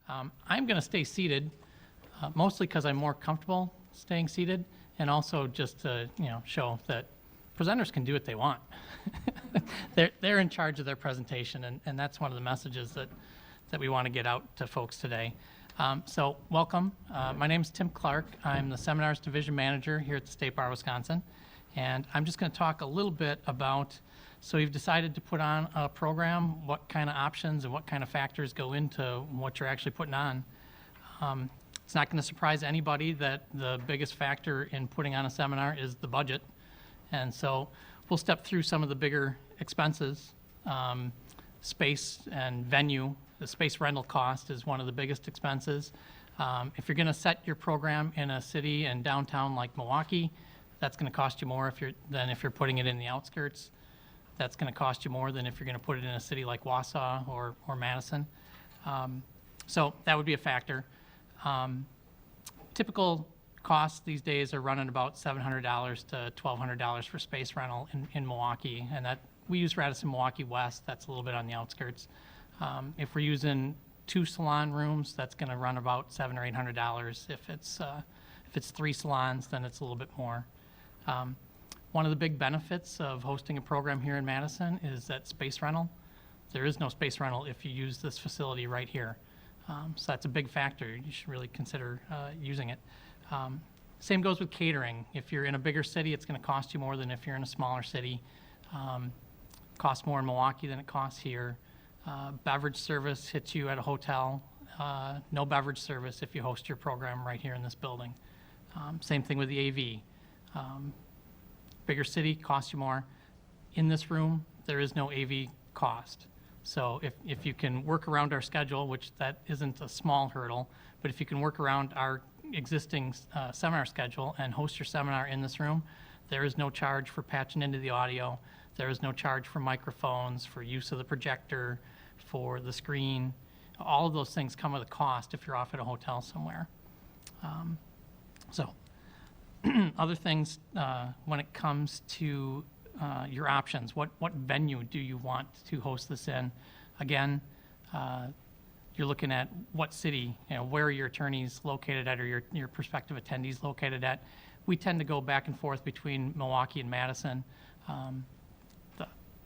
I'm going to stay seated, mostly because I'm more comfortable staying seated, and also just to show that presenters can do what they want. They're in charge of their presentation, and that's one of the messages that we want to get out to folks today. So welcome. My name is Tim Clark. I'm the Seminars Division Manager here at the State Bar of Wisconsin, and I'm just going to talk a little bit about, so you've decided to put on a program, what kind of options and what kind of factors go into what you're actually putting on. It's not going to surprise anybody that the biggest factor in putting on a seminar is the budget. And so we'll step through some of the bigger expenses. Space and venue, the space rental cost is one of the biggest expenses. If you're going to set your program in a city and downtown like Milwaukee, that's going to cost you more than if you're putting it in the outskirts. That's going to cost you more than if you're going to put it in a city like Wausau or Madison. So that would be a factor. Typical costs these days are running about $700 to $1,200 for space rental in Milwaukee, and that we use Radisson Milwaukee West. That's a little bit on the outskirts. If we're using 2 salon rooms, that's going to run about $700 or $800. If it's 3 salons, then it's a little bit more. One of the big benefits of hosting a program here in Madison is that space rental. There is no space rental if you use this facility right here. So that's a big factor. You should really consider using it. Same goes with catering. If you're in a bigger city, it's going to cost you more than if you're in a smaller city. Costs more in Milwaukee than it costs here. Beverage service hits you at a hotel. No beverage service if you host your program right here in this building. Same thing with the AV. Bigger city costs you more. In this room, there is no AV cost. So if you can work around our schedule, which that isn't a small hurdle, but if you can work around our existing seminar schedule and host your seminar in this room, there is no charge for patching into the audio. There is no charge for microphones, for use of the projector, for the screen. All of those things come with a cost if you're off at a hotel somewhere. So other things when it comes to your options, what venue do you want to host this in? Again, you're looking at what city, where are your attorneys located at, or your prospective attendees located at. We tend to go back and forth between Milwaukee and Madison.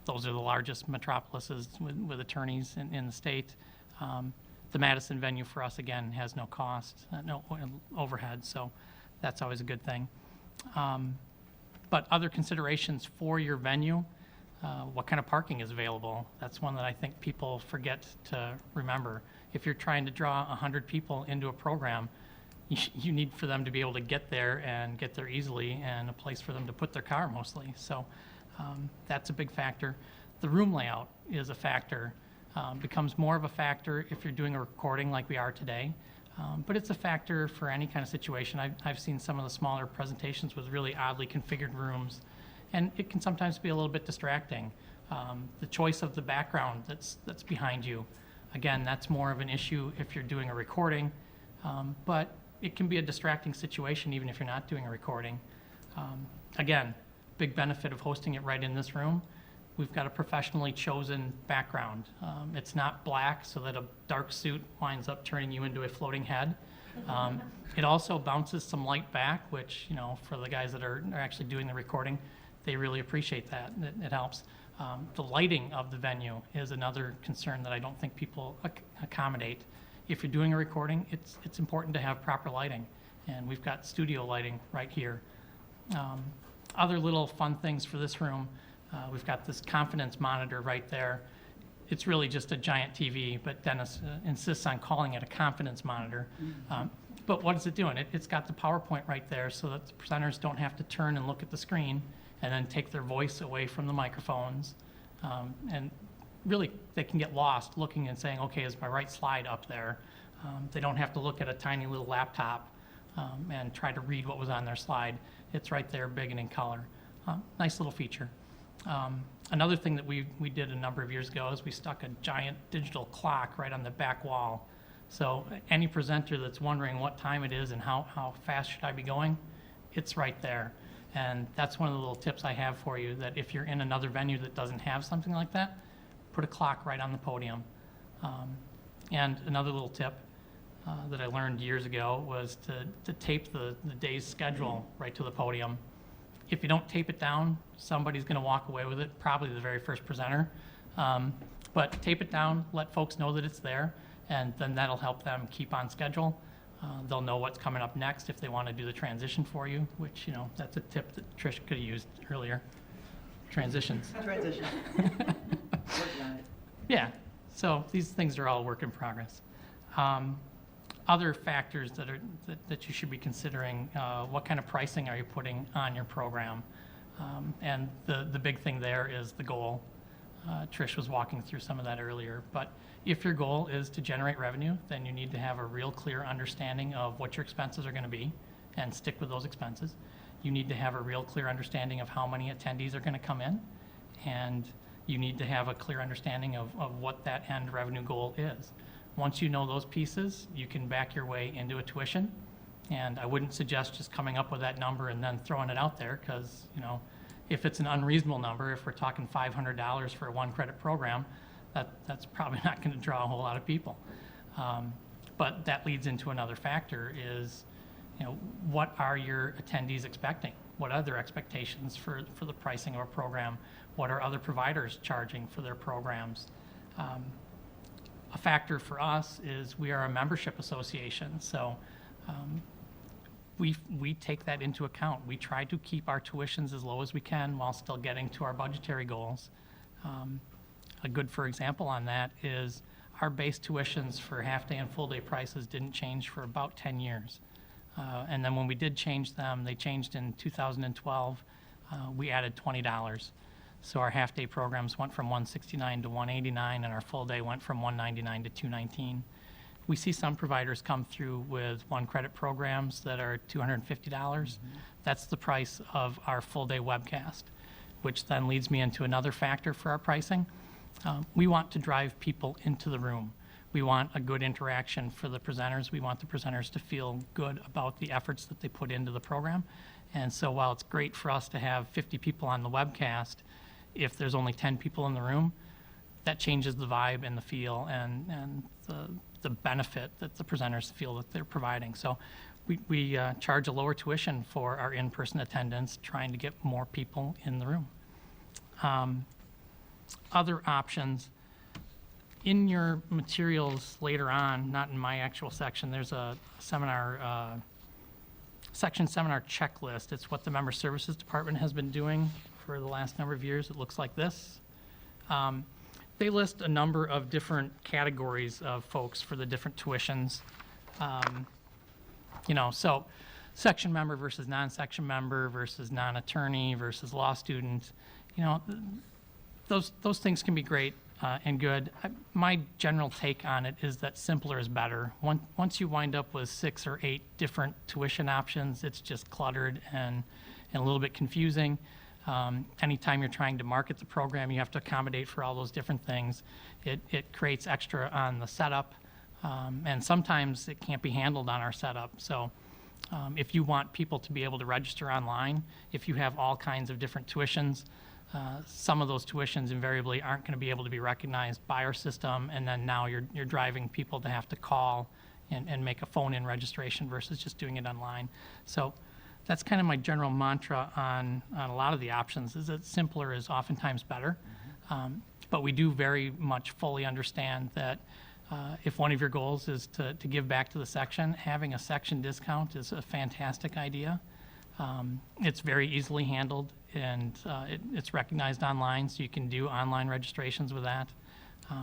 Those are the largest metropolises with attorneys in the state. The Madison venue for us, again, has no cost, no overhead, so that's always a good thing. But other considerations for your venue, what kind of parking is available? That's one that I think people forget to remember. If you're trying to draw 100 people into a program, you need for them to be able to get there and get there easily, and a place for them to put their car mostly. So that's a big factor. The room layout is a factor. Becomes more of a factor if you're doing a recording like we are today. But it's a factor for any kind of situation. I've seen some of the smaller presentations with really oddly configured rooms, and it can sometimes be a little bit distracting. The choice of the background that's behind you, again, that's more of an issue if you're doing a recording, but it can be a distracting situation even if you're not doing a recording. Again, big benefit of hosting it right in this room. We've got a professionally chosen background. It's not black so that a dark suit winds up turning you into a floating head. It also bounces some light back, which, for the guys that are actually doing the recording, they really appreciate that. It helps. The lighting of the venue is another concern that I don't think people accommodate. If you're doing a recording, it's important to have proper lighting, and we've got studio lighting right here. Other little fun things for this room, we've got this confidence monitor right there. It's really just a giant TV, but Dennis insists on calling it a confidence monitor. But what is it doing? It's got the PowerPoint right there so that the presenters don't have to turn and look at the screen and then take their voice away from the microphones. And really, they can get lost looking and saying, okay, is my right slide up there? They don't have to look at a tiny little laptop and try to read what was on their slide. It's right there, big and in color. Nice little feature. Another thing that we did a number of years ago is we stuck a giant digital clock right on the back wall. So any presenter that's wondering what time it is and how fast should I be going, it's right there. And that's one of the little tips I have for you, that if you're in another venue that doesn't have something like that, put a clock right on the podium. And another little tip, that I learned years ago was to tape the day's schedule right to the podium. If you don't tape it down, somebody's going to walk away with it, probably the very first presenter. But tape it down, let folks know that it's there, and then that'll help them keep on schedule. They'll know what's coming up next if they want to do the transition for you, which, that's a tip that Trish could have used earlier. Transitions. Transition. Working on it. Yeah, so these things are all work in progress. Other factors that you should be considering, what kind of pricing are you putting on your program? And the big thing there is the goal. Trish was walking through some of that earlier, but if your goal is to generate revenue, then you need to have a real clear understanding of what your expenses are going to be and stick with those expenses. You need to have a real clear understanding of how many attendees are going to come in, and you need to have a clear understanding of what that end revenue goal is. Once you know those pieces, you can back your way into a tuition, and I wouldn't suggest just coming up with that number and then throwing it out there, because if it's an unreasonable number, if we're talking $500 for a one-credit program, that's probably not going to draw a whole lot of people. But that leads into another factor is, what are your attendees expecting? What are their expectations for the pricing of a program? What are other providers charging for their programs? A factor for us is we are a membership association, so we take that into account. We try to keep our tuitions as low as we can while still getting to our budgetary goals. A good for example on that is our base tuitions for half-day and full-day prices didn't change for about 10 years. And then when we did change them, they changed in 2012. We added $20. So our half-day programs went from $169 to $189, and our full-day went from $199 to $219. We see some providers come through with one-credit programs that are $250. Mm-hmm. That's the price of our full-day webcast, which then leads me into another factor for our pricing. We want to drive people into the room. We want a good interaction for the presenters. We want the presenters to feel good about the efforts that they put into the program. And so while it's great for us to have 50 people on the webcast, if there's only 10 people in the room, that changes the vibe and the feel and the benefit that the presenters feel that they're providing. So we charge a lower tuition for our in-person attendance, trying to get more people in the room. Other options, in your materials later on, not in my actual section, there's a seminar, section seminar checklist. It's what the Member Services Department has been doing for the last number of years. It looks like this. They list a number of different categories of folks for the different tuitions. So section member versus non-section member versus non-attorney versus law student, those things can be great and good. My general take on it is that simpler is better. Once you wind up with 6 or 8 different tuition options, it's just cluttered and a little bit confusing. Anytime you're trying to market the program, you have to accommodate for all those different things. It creates extra on the setup, and sometimes it can't be handled on our setup. So if you want people to be able to register online, if you have all kinds of different tuitions, some of those tuitions invariably aren't going to be able to be recognized by our system, and then now you're driving people to have to call and make a phone-in registration versus just doing it online. So that's kind of my general mantra on a lot of the options, is that simpler is oftentimes better. Mm-hmm. But we do very much fully understand that if one of your goals is to give back to the section, having a section discount is a fantastic idea. It's very easily handled, and it's recognized online, so you can do online registrations with that.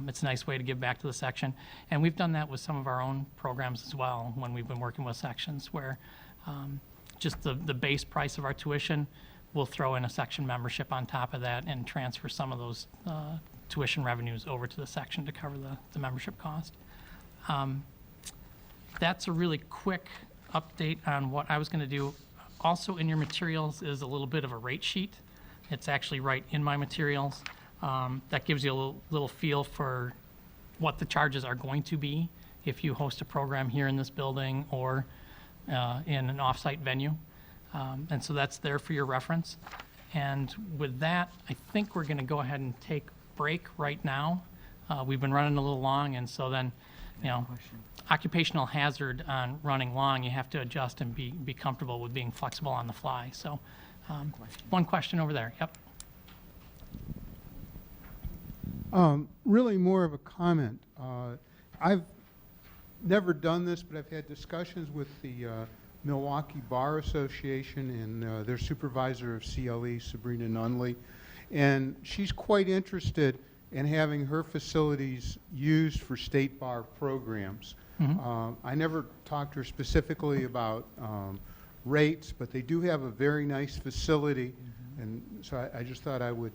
It's a nice way to give back to the section. And we've done that with some of our own programs as well when we've been working with sections, where just the base price of our tuition, we'll throw in a section membership on top of that and transfer some of those tuition revenues over to the section to cover the membership cost. That's a really quick update on what I was going to do. Also in your materials is a little bit of a rate sheet. It's actually right in my materials. That gives you a little feel for what the charges are going to be if you host a program here in this building or in an off-site venue. And so that's there for your reference. And with that, I think we're going to go ahead and take a break right now. We've been running a little long, and so then occupational hazard on running long, you have to adjust and be comfortable with being flexible on the fly. So one question over there. Yep. Really more of a comment. I've never done this, but I've had discussions with the Milwaukee Bar Association and their supervisor of CLE, Sabrina Nunley, and she's quite interested in having her facilities used for state bar programs. I never talked to her specifically about rates, but they do have a very nice facility, and so I just thought I would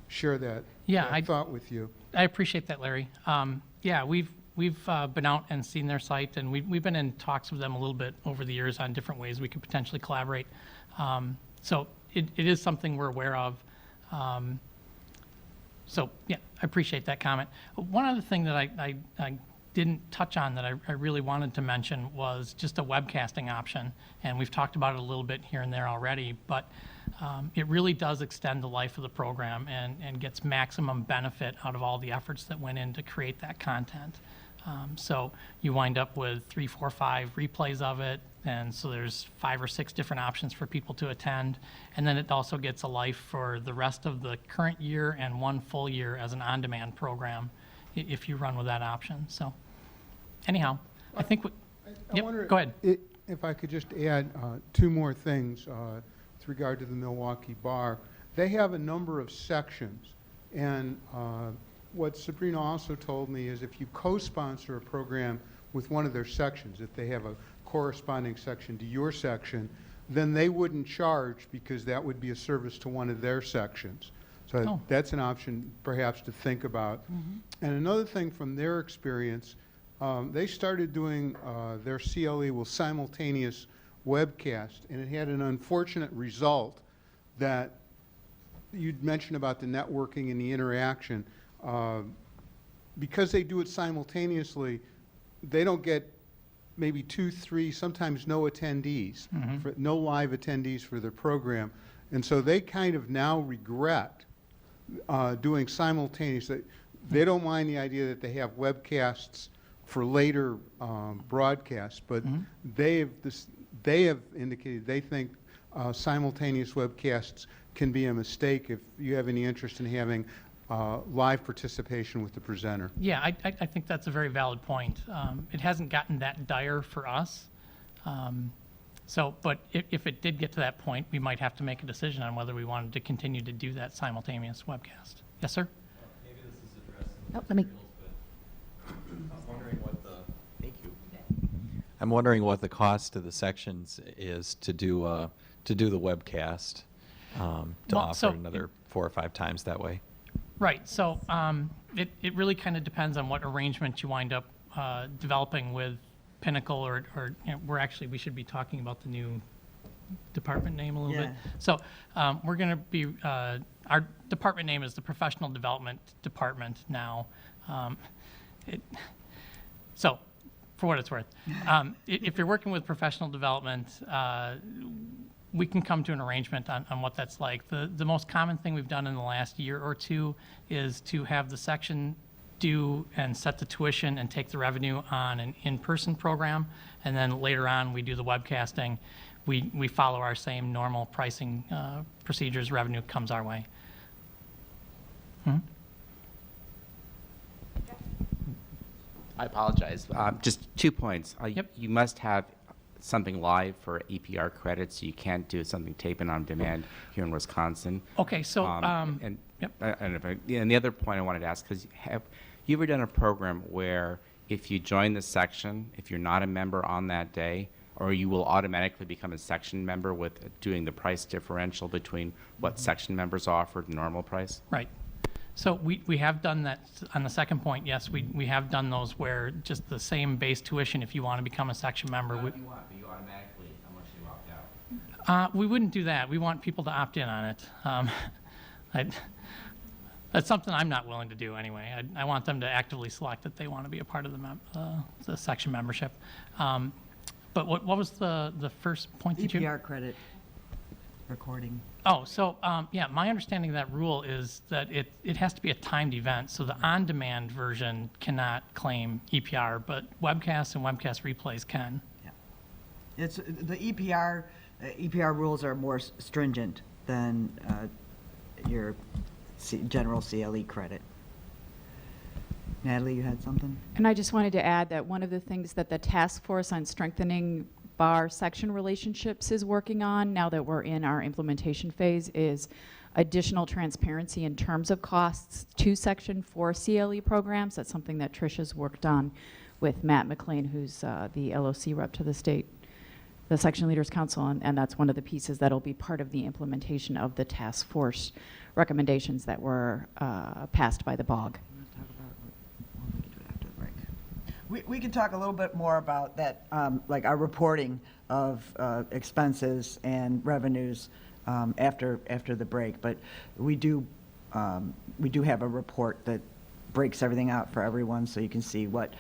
share that thought with you. I appreciate that, Larry. Yeah, we've been out and seen their site, and we've been in talks with them a little bit over the years on different ways we could potentially collaborate. So it is something we're aware of. So yeah, I appreciate that comment. One other thing that I didn't touch on that I really wanted to mention was just a webcasting option, and we've talked about it a little bit here and there already, but it really does extend the life of the program and gets maximum benefit out of all the efforts that went in to create that content. So you wind up with 3, 4, 5 replays of it, and so there's 5 or 6 different options for people to attend, and then it also gets a life for the rest of the current year and 1 full year as an on-demand program if you run with that option. So anyhow, I think I wonder go ahead. If I could just add 2 more things with regard to the Milwaukee Bar. They have a number of sections, and what Sabrina also told me is if you co-sponsor a program with one of their sections, if they have a corresponding section to your section, then they wouldn't charge because that would be a service to one of their sections. So that's an option perhaps to think about. And another thing from their experience, they started doing their CLE with simultaneous webcast, and it had an unfortunate result that you'd mentioned about the networking and the interaction. Because they do it simultaneously, they don't get maybe 2, 3, sometimes no attendees, no live attendees for their program. And so they kind of now regret doing simultaneous. They don't mind the idea that they have webcasts for later broadcasts, but they have indicated they think simultaneous webcasts can be a mistake if you have any interest in having live participation with the presenter. Yeah, I think that's a very valid point. It hasn't gotten that dire for us. But if it did get to that point, we might have to make a decision on whether we wanted to continue to do that simultaneous webcast. Yes, sir? Maybe this is addressed in the let me. materials, but I'm wondering what the I'm wondering what the cost to the sections is to do the webcast, to offer another 4 or 5 times that way. Right. So it really kind of depends on what arrangement you wind up developing with Pinnacle, or we should be talking about the new department name a little bit. So we're going to be our department name is the Professional Development Department now. So for what it's worth, if you're working with professional development, we can come to an arrangement on what that's like. The most common thing we've done in the last year or 2 is to have the section do and set the tuition and take the revenue on an in-person program, and then later on we do the webcasting. We follow our same normal pricing procedures. Revenue comes our way. I apologize. Just 2 points. Yep. You must have something live for EPR credits. You can't do something tape-in on demand here in Wisconsin. Okay, so And yep. and the other point I wanted to ask, because have you ever done a program where if you join the section, if you're not a member on that day, or you will automatically become a section member with doing the price differential between what section members offer the normal price? Right. So we have done that on the second point. Yes, we have done those where just the same base tuition, if you want to become a section member. Not if you want, but you automatically, unless you opt out. We wouldn't do that. We want people to opt in on it. That's something I'm not willing to do anyway. I want them to actively select that they want to be a part of the section membership. But what was the first point that you? EPR credit. recording. Oh, so, yeah, my understanding of that rule is that it has to be a timed event, so the on-demand version cannot claim EPR, but webcasts and webcast replays can. It's, the EPR rules are more stringent than your general CLE credit. Natalie, you had something? And I just wanted to add that one of the things that the task force on strengthening bar section relationships is working on, now that we're in our implementation phase, is additional transparency in terms of costs to section for CLE programs. That's something that Tricia's worked on with Matt McLean, who's the LOC rep to the state, the Section Leaders Council, and that's one of the pieces that'll be part of the implementation of the task force recommendations that were passed by the BOG. We can do it after the break. We can talk a little bit more about that, like our reporting of expenses and revenues after the break. But we do have a report that breaks everything out for everyone, so you can see what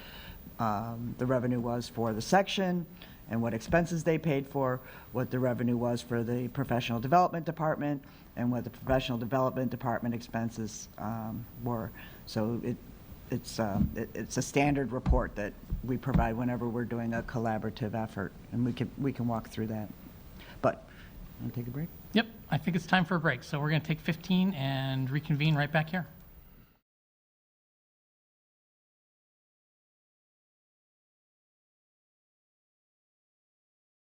the revenue was for the section and what expenses they paid for, what the revenue was for the professional development department, and what the professional development department expenses were. So it's a standard report that we provide whenever we're doing a collaborative effort, and we can walk through that. But, want to take a break? Yep, I think it's time for a break, so we're going to take 15 and reconvene right back here.